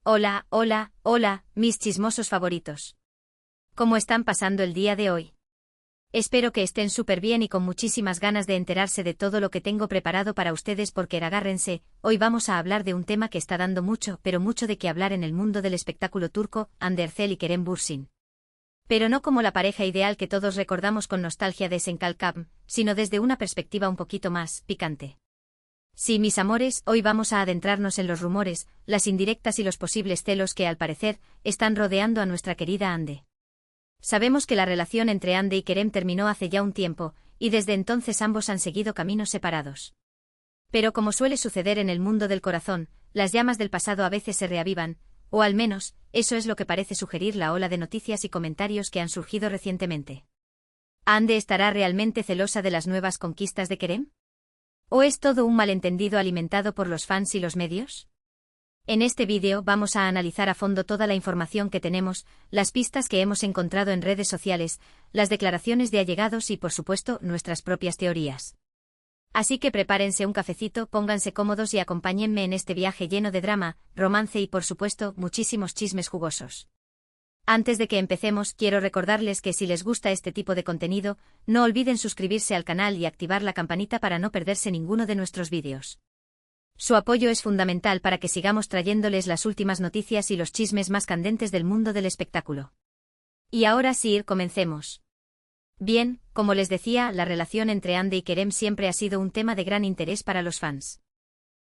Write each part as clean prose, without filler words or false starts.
Hola, hola, hola, mis chismosos favoritos. ¿Cómo están pasando el día de hoy? Espero que estén súper bien y con muchísimas ganas de enterarse de todo lo que tengo preparado para ustedes porque agárrense, hoy vamos a hablar de un tema que está dando mucho, pero mucho de qué hablar en el mundo del espectáculo turco, Hande Erçel y Kerem Bürsin. Pero no como la pareja ideal que todos recordamos con nostalgia de Senkalkam, sino desde una perspectiva un poquito más picante. Sí, mis amores, hoy vamos a adentrarnos en los rumores, las indirectas y los posibles celos que, al parecer, están rodeando a nuestra querida Hande. Sabemos que la relación entre Hande y Kerem terminó hace ya un tiempo, y desde entonces ambos han seguido caminos separados. Pero como suele suceder en el mundo del corazón, las llamas del pasado a veces se reavivan, o al menos, eso es lo que parece sugerir la ola de noticias y comentarios que han surgido recientemente. ¿Hande estará realmente celosa de las nuevas conquistas de Kerem? ¿O es todo un malentendido alimentado por los fans y los medios? En este vídeo vamos a analizar a fondo toda la información que tenemos, las pistas que hemos encontrado en redes sociales, las declaraciones de allegados y, por supuesto, nuestras propias teorías. Así que prepárense un cafecito, pónganse cómodos y acompáñenme en este viaje lleno de drama, romance y, por supuesto, muchísimos chismes jugosos. Antes de que empecemos, quiero recordarles que si les gusta este tipo de contenido, no olviden suscribirse al canal y activar la campanita para no perderse ninguno de nuestros vídeos. Su apoyo es fundamental para que sigamos trayéndoles las últimas noticias y los chismes más candentes del mundo del espectáculo. Y ahora sí, comencemos. Bien, como les decía, la relación entre Hande y Kerem siempre ha sido un tema de gran interés para los fans.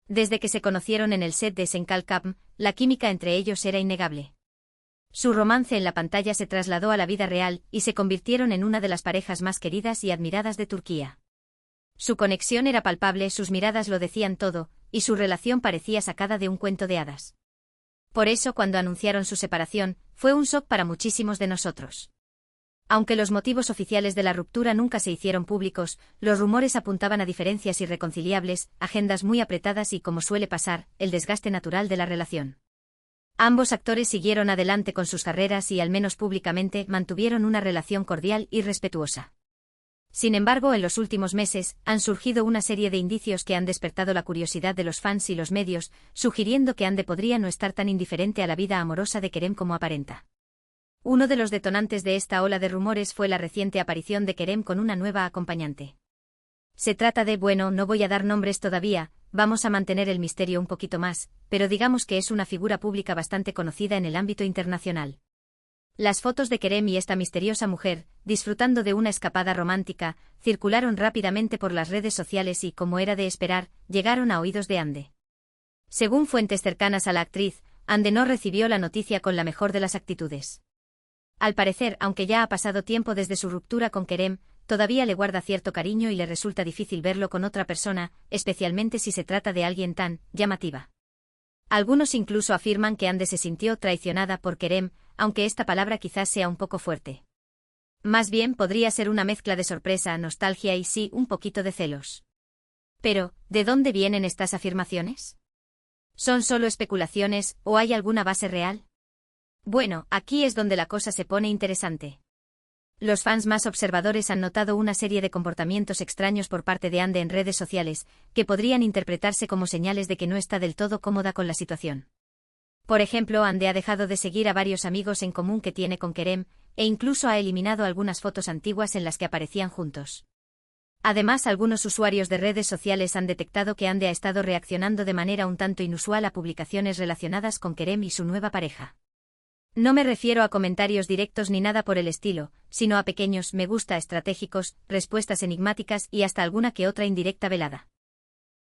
Desde que se conocieron en el set de Senkalkam, la química entre ellos era innegable. Su romance en la pantalla se trasladó a la vida real y se convirtieron en una de las parejas más queridas y admiradas de Turquía. Su conexión era palpable, sus miradas lo decían todo, y su relación parecía sacada de un cuento de hadas. Por eso, cuando anunciaron su separación, fue un shock para muchísimos de nosotros. Aunque los motivos oficiales de la ruptura nunca se hicieron públicos, los rumores apuntaban a diferencias irreconciliables, agendas muy apretadas y, como suele pasar, el desgaste natural de la relación. Ambos actores siguieron adelante con sus carreras y, al menos públicamente, mantuvieron una relación cordial y respetuosa. Sin embargo, en los últimos meses, han surgido una serie de indicios que han despertado la curiosidad de los fans y los medios, sugiriendo que Hande podría no estar tan indiferente a la vida amorosa de Kerem como aparenta. Uno de los detonantes de esta ola de rumores fue la reciente aparición de Kerem con una nueva acompañante. Se trata de, bueno, no voy a dar nombres todavía, vamos a mantener el misterio un poquito más, pero digamos que es una figura pública bastante conocida en el ámbito internacional. Las fotos de Kerem y esta misteriosa mujer, disfrutando de una escapada romántica, circularon rápidamente por las redes sociales y, como era de esperar, llegaron a oídos de Hande. Según fuentes cercanas a la actriz, Hande no recibió la noticia con la mejor de las actitudes. Al parecer, aunque ya ha pasado tiempo desde su ruptura con Kerem, todavía le guarda cierto cariño y le resulta difícil verlo con otra persona, especialmente si se trata de alguien tan llamativa. Algunos incluso afirman que Hande se sintió traicionada por Kerem, aunque esta palabra quizás sea un poco fuerte. Más bien podría ser una mezcla de sorpresa, nostalgia y sí, un poquito de celos. Pero, ¿de dónde vienen estas afirmaciones? ¿Son solo especulaciones o hay alguna base real? Bueno, aquí es donde la cosa se pone interesante. Los fans más observadores han notado una serie de comportamientos extraños por parte de Hande en redes sociales, que podrían interpretarse como señales de que no está del todo cómoda con la situación. Por ejemplo, Hande ha dejado de seguir a varios amigos en común que tiene con Kerem, e incluso ha eliminado algunas fotos antiguas en las que aparecían juntos. Además, algunos usuarios de redes sociales han detectado que Hande ha estado reaccionando de manera un tanto inusual a publicaciones relacionadas con Kerem y su nueva pareja. No me refiero a comentarios directos ni nada por el estilo, sino a pequeños me gusta estratégicos, respuestas enigmáticas y hasta alguna que otra indirecta velada.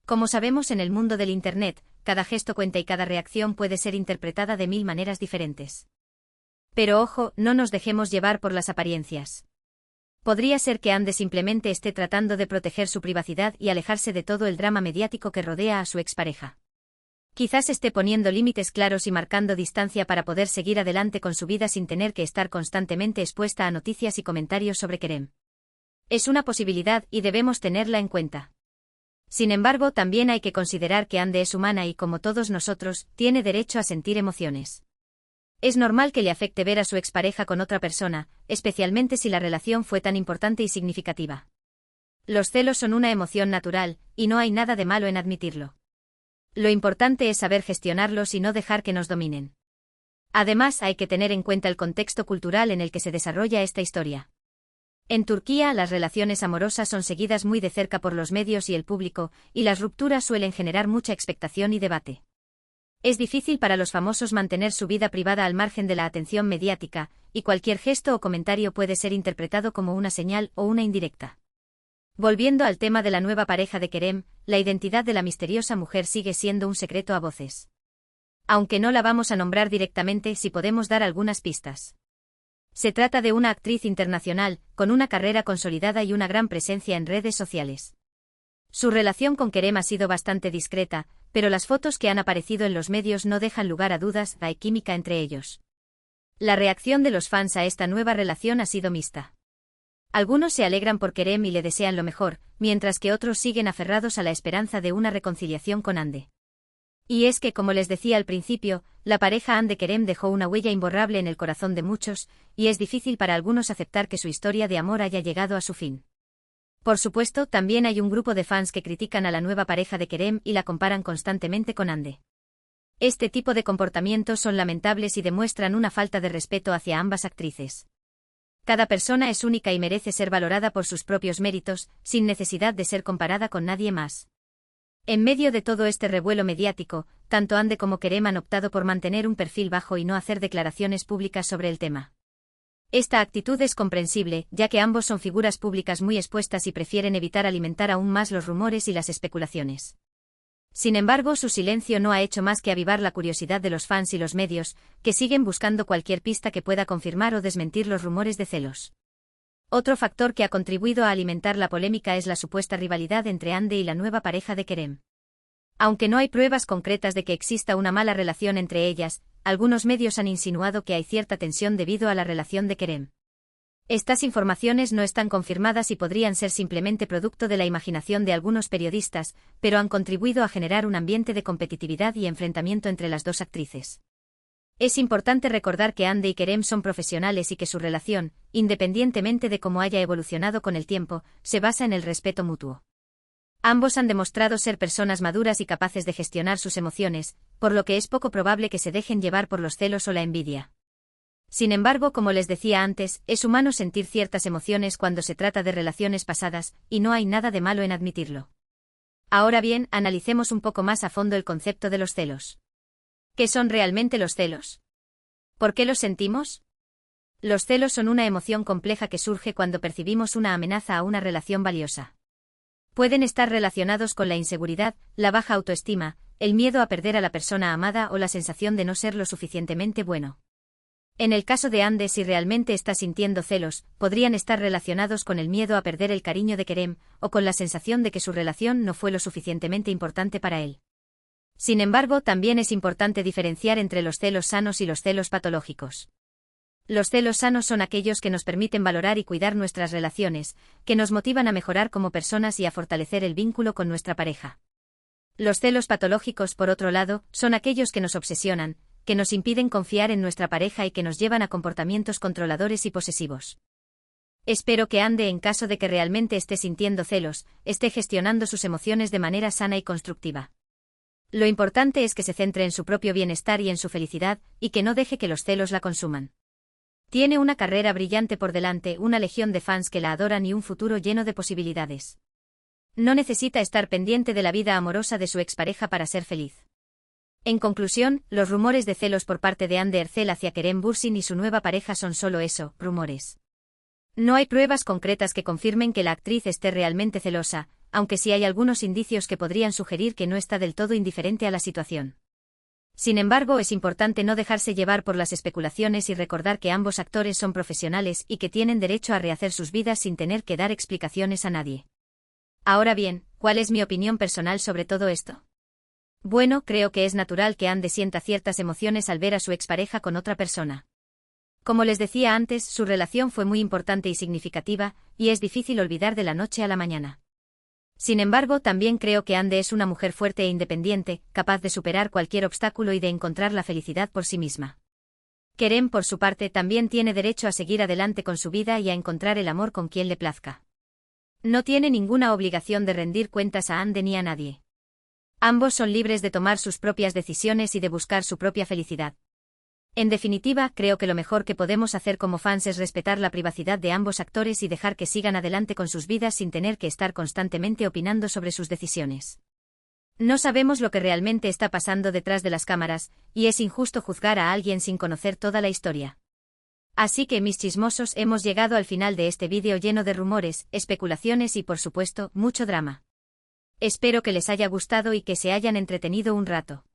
Como sabemos en el mundo del Internet, cada gesto cuenta y cada reacción puede ser interpretada de mil maneras diferentes. Pero ojo, no nos dejemos llevar por las apariencias. Podría ser que Hande simplemente esté tratando de proteger su privacidad y alejarse de todo el drama mediático que rodea a su expareja. Quizás esté poniendo límites claros y marcando distancia para poder seguir adelante con su vida sin tener que estar constantemente expuesta a noticias y comentarios sobre Kerem. Es una posibilidad y debemos tenerla en cuenta. Sin embargo, también hay que considerar que Hande es humana y, como todos nosotros, tiene derecho a sentir emociones. Es normal que le afecte ver a su expareja con otra persona, especialmente si la relación fue tan importante y significativa. Los celos son una emoción natural, y no hay nada de malo en admitirlo. Lo importante es saber gestionarlos y no dejar que nos dominen. Además, hay que tener en cuenta el contexto cultural en el que se desarrolla esta historia. En Turquía, las relaciones amorosas son seguidas muy de cerca por los medios y el público, y las rupturas suelen generar mucha expectación y debate. Es difícil para los famosos mantener su vida privada al margen de la atención mediática, y cualquier gesto o comentario puede ser interpretado como una señal o una indirecta. Volviendo al tema de la nueva pareja de Kerem, la identidad de la misteriosa mujer sigue siendo un secreto a voces. Aunque no la vamos a nombrar directamente, sí podemos dar algunas pistas. Se trata de una actriz internacional, con una carrera consolidada y una gran presencia en redes sociales. Su relación con Kerem ha sido bastante discreta, pero las fotos que han aparecido en los medios no dejan lugar a dudas, hay química entre ellos. La reacción de los fans a esta nueva relación ha sido mixta. Algunos se alegran por Kerem y le desean lo mejor, mientras que otros siguen aferrados a la esperanza de una reconciliación con Hande. Y es que, como les decía al principio, la pareja Hande-Kerem dejó una huella imborrable en el corazón de muchos, y es difícil para algunos aceptar que su historia de amor haya llegado a su fin. Por supuesto, también hay un grupo de fans que critican a la nueva pareja de Kerem y la comparan constantemente con Hande. Este tipo de comportamientos son lamentables y demuestran una falta de respeto hacia ambas actrices. Cada persona es única y merece ser valorada por sus propios méritos, sin necesidad de ser comparada con nadie más. En medio de todo este revuelo mediático, tanto Hande como Kerem han optado por mantener un perfil bajo y no hacer declaraciones públicas sobre el tema. Esta actitud es comprensible, ya que ambos son figuras públicas muy expuestas y prefieren evitar alimentar aún más los rumores y las especulaciones. Sin embargo, su silencio no ha hecho más que avivar la curiosidad de los fans y los medios, que siguen buscando cualquier pista que pueda confirmar o desmentir los rumores de celos. Otro factor que ha contribuido a alimentar la polémica es la supuesta rivalidad entre Hande y la nueva pareja de Kerem. Aunque no hay pruebas concretas de que exista una mala relación entre ellas, algunos medios han insinuado que hay cierta tensión debido a la relación de Kerem. Estas informaciones no están confirmadas y podrían ser simplemente producto de la imaginación de algunos periodistas, pero han contribuido a generar un ambiente de competitividad y enfrentamiento entre las dos actrices. Es importante recordar que Hande y Kerem son profesionales y que su relación, independientemente de cómo haya evolucionado con el tiempo, se basa en el respeto mutuo. Ambos han demostrado ser personas maduras y capaces de gestionar sus emociones, por lo que es poco probable que se dejen llevar por los celos o la envidia. Sin embargo, como les decía antes, es humano sentir ciertas emociones cuando se trata de relaciones pasadas, y no hay nada de malo en admitirlo. Ahora bien, analicemos un poco más a fondo el concepto de los celos. ¿Qué son realmente los celos? ¿Por qué los sentimos? Los celos son una emoción compleja que surge cuando percibimos una amenaza a una relación valiosa. Pueden estar relacionados con la inseguridad, la baja autoestima, el miedo a perder a la persona amada o la sensación de no ser lo suficientemente bueno. En el caso de Hande, si realmente está sintiendo celos, podrían estar relacionados con el miedo a perder el cariño de Kerem, o con la sensación de que su relación no fue lo suficientemente importante para él. Sin embargo, también es importante diferenciar entre los celos sanos y los celos patológicos. Los celos sanos son aquellos que nos permiten valorar y cuidar nuestras relaciones, que nos motivan a mejorar como personas y a fortalecer el vínculo con nuestra pareja. Los celos patológicos, por otro lado, son aquellos que nos obsesionan, que nos impiden confiar en nuestra pareja y que nos llevan a comportamientos controladores y posesivos. Espero que Hande, en caso de que realmente esté sintiendo celos, esté gestionando sus emociones de manera sana y constructiva. Lo importante es que se centre en su propio bienestar y en su felicidad, y que no deje que los celos la consuman. Tiene una carrera brillante por delante, una legión de fans que la adoran y un futuro lleno de posibilidades. No necesita estar pendiente de la vida amorosa de su expareja para ser feliz. En conclusión, los rumores de celos por parte de Hande Erçel hacia Kerem Bürsin y su nueva pareja son solo eso, rumores. No hay pruebas concretas que confirmen que la actriz esté realmente celosa, aunque sí hay algunos indicios que podrían sugerir que no está del todo indiferente a la situación. Sin embargo, es importante no dejarse llevar por las especulaciones y recordar que ambos actores son profesionales y que tienen derecho a rehacer sus vidas sin tener que dar explicaciones a nadie. Ahora bien, ¿cuál es mi opinión personal sobre todo esto? Bueno, creo que es natural que Hande sienta ciertas emociones al ver a su expareja con otra persona. Como les decía antes, su relación fue muy importante y significativa, y es difícil olvidar de la noche a la mañana. Sin embargo, también creo que Hande es una mujer fuerte e independiente, capaz de superar cualquier obstáculo y de encontrar la felicidad por sí misma. Kerem, por su parte, también tiene derecho a seguir adelante con su vida y a encontrar el amor con quien le plazca. No tiene ninguna obligación de rendir cuentas a Hande ni a nadie. Ambos son libres de tomar sus propias decisiones y de buscar su propia felicidad. En definitiva, creo que lo mejor que podemos hacer como fans es respetar la privacidad de ambos actores y dejar que sigan adelante con sus vidas sin tener que estar constantemente opinando sobre sus decisiones. No sabemos lo que realmente está pasando detrás de las cámaras, y es injusto juzgar a alguien sin conocer toda la historia. Así que, mis chismosos, hemos llegado al final de este vídeo lleno de rumores, especulaciones y, por supuesto, mucho drama. Espero que les haya gustado y que se hayan entretenido un rato.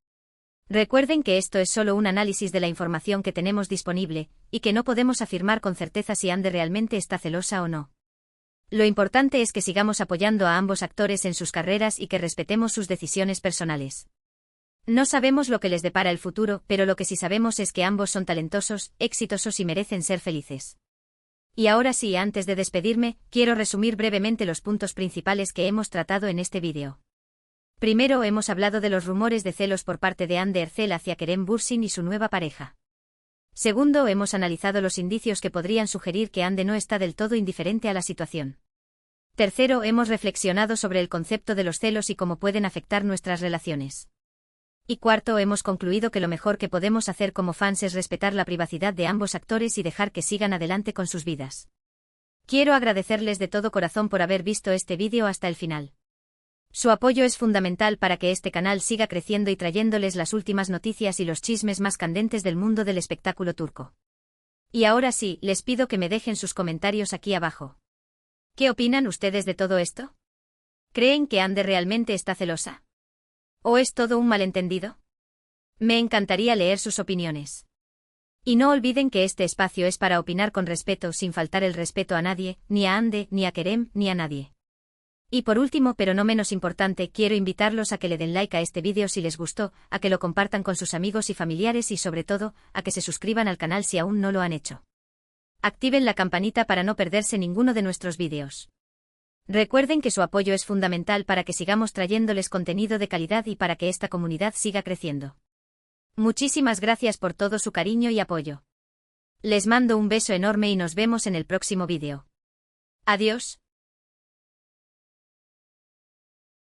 Recuerden que esto es solo un análisis de la información que tenemos disponible, y que no podemos afirmar con certeza si Ande realmente está celosa o no. Lo importante es que sigamos apoyando a ambos actores en sus carreras y que respetemos sus decisiones personales. No sabemos lo que les depara el futuro, pero lo que sí sabemos es que ambos son talentosos, exitosos y merecen ser felices. Y ahora sí, antes de despedirme, quiero resumir brevemente los puntos principales que hemos tratado en este vídeo. Primero, hemos hablado de los rumores de celos por parte de Ande Ercel hacia Kerem Bürsin y su nueva pareja. Segundo, hemos analizado los indicios que podrían sugerir que Ande no está del todo indiferente a la situación. Tercero, hemos reflexionado sobre el concepto de los celos y cómo pueden afectar nuestras relaciones. Y cuarto, hemos concluido que lo mejor que podemos hacer como fans es respetar la privacidad de ambos actores y dejar que sigan adelante con sus vidas. Quiero agradecerles de todo corazón por haber visto este vídeo hasta el final. Su apoyo es fundamental para que este canal siga creciendo y trayéndoles las últimas noticias y los chismes más candentes del mundo del espectáculo turco. Y ahora sí, les pido que me dejen sus comentarios aquí abajo. ¿Qué opinan ustedes de todo esto? ¿Creen que Ande realmente está celosa? ¿O es todo un malentendido? Me encantaría leer sus opiniones. Y no olviden que este espacio es para opinar con respeto sin faltar el respeto a nadie, ni a Ande, ni a Kerem, ni a nadie. Y por último, pero no menos importante, quiero invitarlos a que le den like a este vídeo si les gustó, a que lo compartan con sus amigos y familiares y sobre todo, a que se suscriban al canal si aún no lo han hecho. Activen la campanita para no perderse ninguno de nuestros vídeos. Recuerden que su apoyo es fundamental para que sigamos trayéndoles contenido de calidad y para que esta comunidad siga creciendo. Muchísimas gracias por todo su cariño y apoyo. Les mando un beso enorme y nos vemos en el próximo vídeo. Adiós.